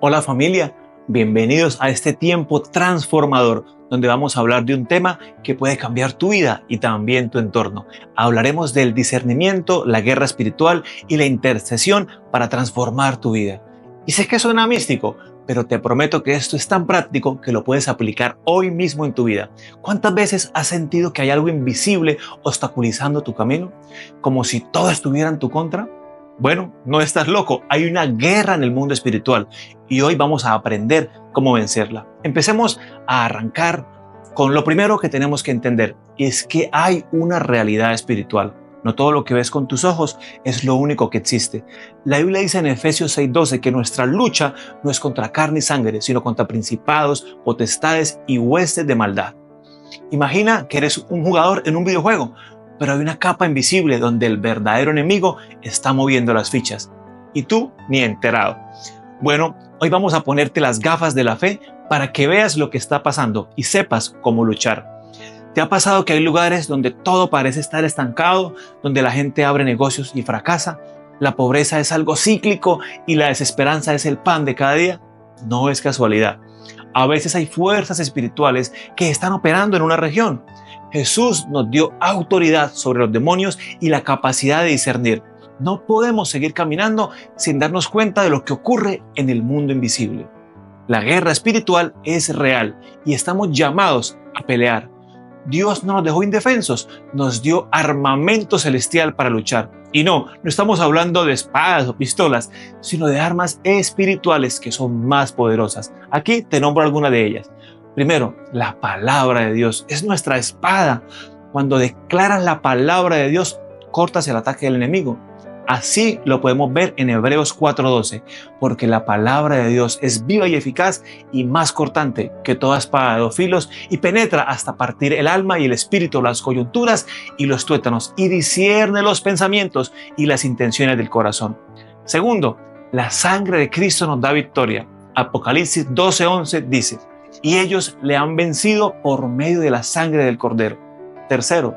Hola familia, bienvenidos a este tiempo transformador donde vamos a hablar de un tema que puede cambiar tu vida y también tu entorno. Hablaremos del discernimiento, la guerra espiritual y la intercesión para transformar tu vida. Y sé que suena místico, pero te prometo que esto es tan práctico que lo puedes aplicar hoy mismo en tu vida. ¿Cuántas veces has sentido que hay algo invisible obstaculizando tu camino? Como si todo estuviera en tu contra. Bueno, no estás loco, hay una guerra en el mundo espiritual y hoy vamos a aprender cómo vencerla. Empecemos a arrancar con lo primero que tenemos que entender, y es que hay una realidad espiritual. No todo lo que ves con tus ojos es lo único que existe. La Biblia dice en Efesios 6:12 que nuestra lucha no es contra carne y sangre, sino contra principados, potestades y huestes de maldad. Imagina que eres un jugador en un videojuego, pero hay una capa invisible donde el verdadero enemigo está moviendo las fichas y tú ni enterado. Bueno, hoy vamos a ponerte las gafas de la fe para que veas lo que está pasando y sepas cómo luchar. ¿Te ha pasado que hay lugares donde todo parece estar estancado, donde la gente abre negocios y fracasa? La pobreza es algo cíclico y la desesperanza es el pan de cada día. No es casualidad. A veces hay fuerzas espirituales que están operando en una región. Jesús nos dio autoridad sobre los demonios y la capacidad de discernir. No podemos seguir caminando sin darnos cuenta de lo que ocurre en el mundo invisible. La guerra espiritual es real y estamos llamados a pelear. Dios no nos dejó indefensos, nos dio armamento celestial para luchar. Y no estamos hablando de espadas o pistolas, sino de armas espirituales que son más poderosas. Aquí te nombro alguna de ellas. Primero, la palabra de Dios es nuestra espada. Cuando declaras la palabra de Dios, cortas el ataque del enemigo. Así lo podemos ver en Hebreos 4:12, porque la palabra de Dios es viva y eficaz y más cortante que toda espada de dos filos y penetra hasta partir el alma y el espíritu, las coyunturas y los tuétanos, y discierne los pensamientos y las intenciones del corazón. Segundo, la sangre de Cristo nos da victoria. Apocalipsis 12:11 dice: y ellos le han vencido por medio de la sangre del Cordero. Tercero,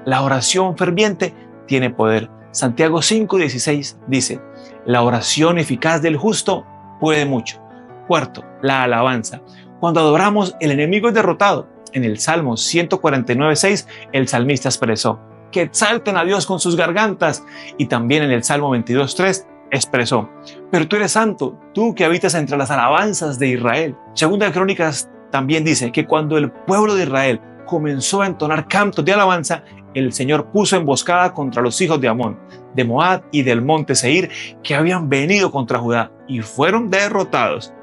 la oración ferviente tiene poder. Santiago 5:16 dice: la oración eficaz del justo puede mucho. Cuarto, la alabanza. Cuando adoramos, el enemigo es derrotado. En el Salmo 149:6 el salmista expresó: que exalten a Dios con sus gargantas. Y también en el Salmo 22:3 expresó: pero tú eres santo, tú que habitas entre las alabanzas de Israel. Segunda de Crónicas también dice que cuando el pueblo de Israel comenzó a entonar cantos de alabanza, el Señor puso emboscada contra los hijos de Amón, de Moab y del monte Seir, que habían venido contra Judá y fueron derrotados.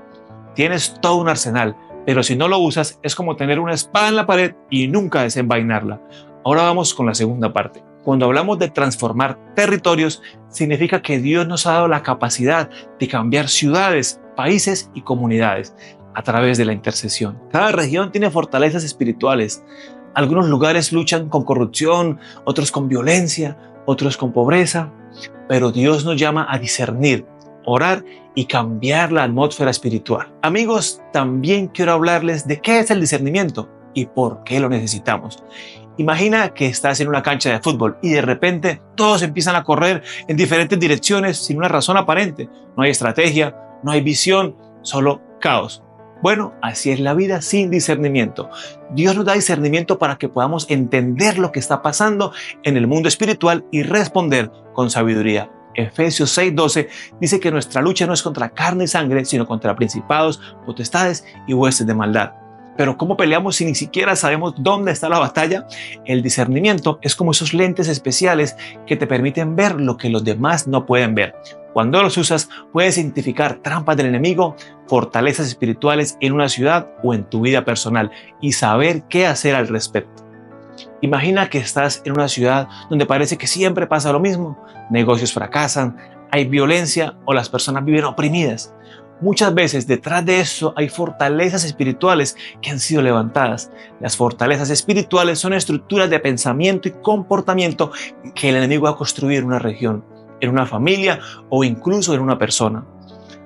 Tienes todo un arsenal, pero si no lo usas es como tener una espada en la pared y nunca desenvainarla. Ahora vamos con la segunda parte. Cuando hablamos de transformar territorios, significa que Dios nos ha dado la capacidad de cambiar ciudades, países y comunidades a través de la intercesión. Cada región tiene fortalezas espirituales. Algunos lugares luchan con corrupción, otros con violencia, otros con pobreza, pero Dios nos llama a discernir, orar y cambiar la atmósfera espiritual. Amigos, también quiero hablarles de qué es el discernimiento y por qué lo necesitamos. Imagina que estás en una cancha de fútbol y de repente todos empiezan a correr en diferentes direcciones sin una razón aparente. No hay estrategia, no hay visión, solo caos. Bueno, así es la vida sin discernimiento. Dios nos da discernimiento para que podamos entender lo que está pasando en el mundo espiritual y responder con sabiduría. Efesios 6:12 dice que nuestra lucha no es contra carne y sangre, sino contra principados, potestades y huestes de maldad. Pero ¿cómo peleamos si ni siquiera sabemos dónde está la batalla? El discernimiento es como esos lentes especiales que te permiten ver lo que los demás no pueden ver. Cuando los usas, puedes identificar trampas del enemigo, fortalezas espirituales en una ciudad o en tu vida personal y saber qué hacer al respecto. Imagina que estás en una ciudad donde parece que siempre pasa lo mismo. Negocios fracasan, hay violencia o las personas viven oprimidas. Muchas veces detrás de eso hay fortalezas espirituales que han sido levantadas. Las fortalezas espirituales son estructuras de pensamiento y comportamiento que el enemigo ha construido en una región, en una familia o incluso en una persona.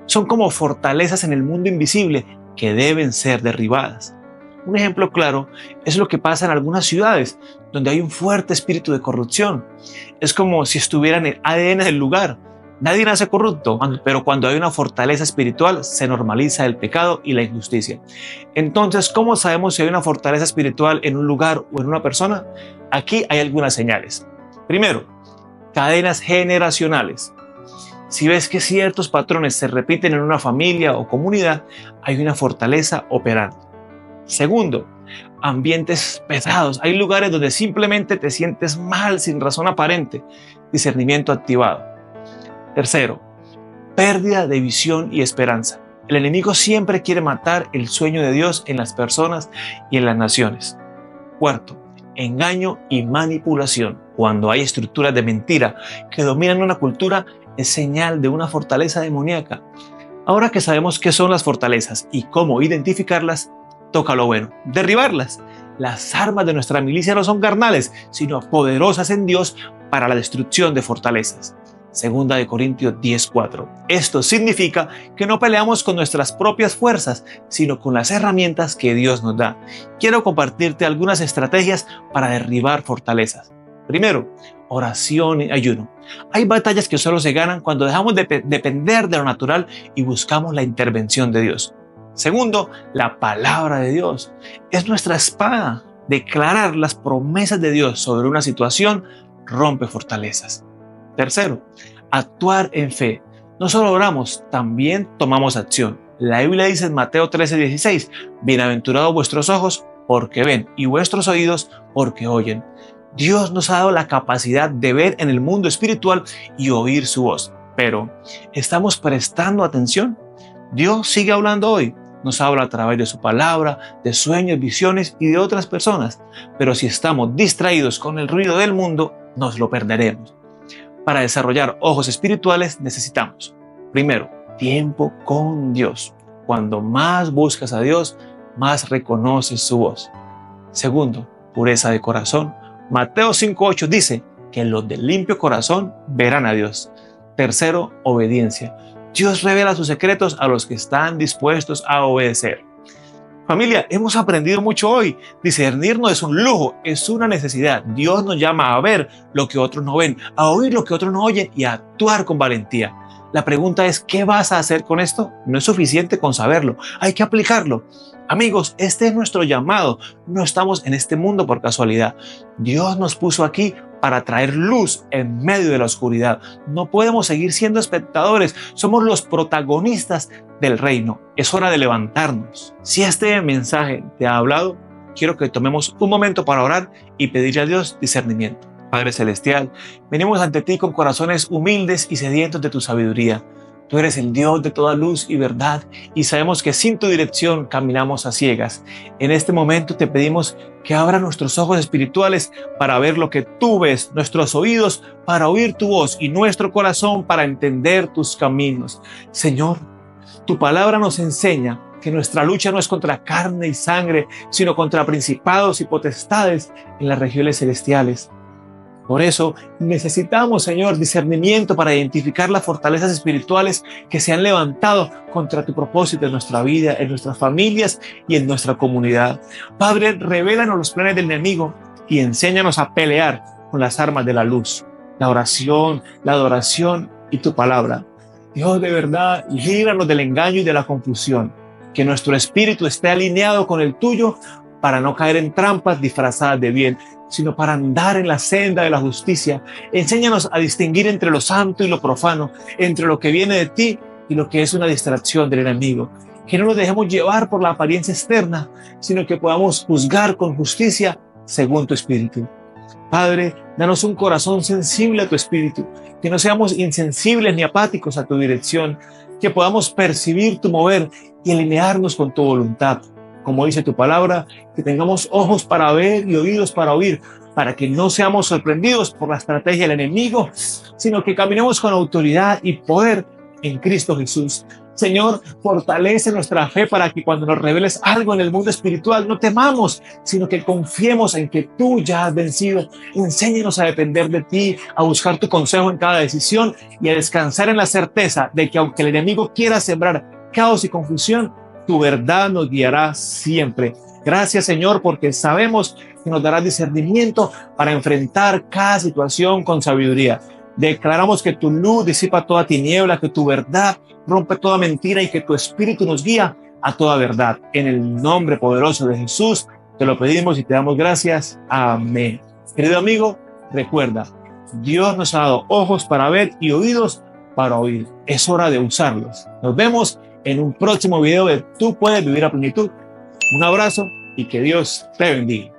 Son como fortalezas en el mundo invisible que deben ser derribadas. Un ejemplo claro es lo que pasa en algunas ciudades donde hay un fuerte espíritu de corrupción. Es como si estuviera en el ADN del lugar. Nadie nace corrupto, pero cuando hay una fortaleza espiritual se normaliza el pecado y la injusticia. Entonces, ¿cómo sabemos si hay una fortaleza espiritual en un lugar o en una persona? Aquí hay algunas señales. Primero, cadenas generacionales. Si ves que ciertos patrones se repiten en una familia o comunidad, hay una fortaleza operando. Segundo, ambientes pesados. Hay lugares donde simplemente te sientes mal sin razón aparente. Discernimiento activado. Tercero, pérdida de visión y esperanza. El enemigo siempre quiere matar el sueño de Dios en las personas y en las naciones. Cuarto, engaño y manipulación. Cuando hay estructuras de mentira que dominan una cultura, es señal de una fortaleza demoníaca. Ahora que sabemos qué son las fortalezas y cómo identificarlas, toca lo bueno, derribarlas. Las armas de nuestra milicia no son carnales, sino poderosas en Dios para la destrucción de fortalezas. Segunda de Corintios 10:4. Esto significa que no peleamos con nuestras propias fuerzas, sino con las herramientas que Dios nos da. Quiero compartirte algunas estrategias para derribar fortalezas. Primero, oración y ayuno. Hay batallas que solo se ganan cuando dejamos de depender de lo natural y buscamos la intervención de Dios. Segundo, la palabra de Dios. Es nuestra espada. Declarar las promesas de Dios sobre una situación rompe fortalezas. Tercero, actuar en fe. No solo oramos, también tomamos acción. La Biblia dice en Mateo 13:16, bienaventurados vuestros ojos porque ven y vuestros oídos porque oyen. Dios nos ha dado la capacidad de ver en el mundo espiritual y oír su voz. Pero, ¿estamos prestando atención? Dios sigue hablando hoy. Nos habla a través de su palabra, de sueños, visiones y de otras personas. Pero si estamos distraídos con el ruido del mundo, nos lo perderemos. Para desarrollar ojos espirituales necesitamos, primero, tiempo con Dios. Cuando más buscas a Dios, más reconoces su voz. Segundo, pureza de corazón. Mateo 5:8 dice que los de limpio corazón verán a Dios. Tercero, obediencia. Dios revela sus secretos a los que están dispuestos a obedecer. Familia, hemos aprendido mucho hoy. Discernir no es un lujo, es una necesidad. Dios nos llama a ver lo que otros no ven, a oír lo que otros no oyen y a actuar con valentía. La pregunta es, ¿qué vas a hacer con esto? No es suficiente con saberlo, hay que aplicarlo. Amigos, este es nuestro llamado. No estamos en este mundo por casualidad. Dios nos puso aquí para traer luz en medio de la oscuridad. No podemos seguir siendo espectadores. Somos los protagonistas del reino. Es hora de levantarnos. Si este mensaje te ha hablado, quiero que tomemos un momento para orar y pedirle a Dios discernimiento. Padre Celestial, venimos ante ti con corazones humildes y sedientos de tu sabiduría. Tú eres el Dios de toda luz y verdad y sabemos que sin tu dirección caminamos a ciegas. En este momento te pedimos que abra nuestros ojos espirituales para ver lo que tú ves, nuestros oídos para oír tu voz y nuestro corazón para entender tus caminos. Señor, tu palabra nos enseña que nuestra lucha no es contra carne y sangre, sino contra principados y potestades en las regiones celestiales. Por eso necesitamos, Señor, discernimiento para identificar las fortalezas espirituales que se han levantado contra tu propósito en nuestra vida, en nuestras familias y en nuestra comunidad. Padre, revélanos los planes del enemigo y enséñanos a pelear con las armas de la luz, la oración, la adoración y tu palabra. Dios, de verdad, líbranos del engaño y de la confusión. Que nuestro espíritu esté alineado con el tuyo para no caer en trampas disfrazadas de bien, sino para andar en la senda de la justicia. Enséñanos a distinguir entre lo santo y lo profano, entre lo que viene de ti y lo que es una distracción del enemigo. Que no nos dejemos llevar por la apariencia externa, sino que podamos juzgar con justicia según tu espíritu. Padre, danos un corazón sensible a tu espíritu, que no seamos insensibles ni apáticos a tu dirección, que podamos percibir tu mover y alinearnos con tu voluntad. Como dice tu palabra, que tengamos ojos para ver y oídos para oír, para que no seamos sorprendidos por la estrategia del enemigo, sino que caminemos con autoridad y poder en Cristo Jesús. Señor, fortalece nuestra fe para que cuando nos reveles algo en el mundo espiritual no temamos, sino que confiemos en que tú ya has vencido. Enséñanos a depender de ti, a buscar tu consejo en cada decisión y a descansar en la certeza de que aunque el enemigo quiera sembrar caos y confusión, tu verdad nos guiará siempre. Gracias, Señor, porque sabemos que nos darás discernimiento para enfrentar cada situación con sabiduría. Declaramos que tu luz disipa toda tiniebla, que tu verdad rompe toda mentira y que tu espíritu nos guía a toda verdad. En el nombre poderoso de Jesús te lo pedimos y te damos gracias. Amén. Querido amigo, recuerda, Dios nos ha dado ojos para ver y oídos para oír. Es hora de usarlos. Nos vemos en un próximo video de Tú puedes vivir a plenitud. Un abrazo y que Dios te bendiga.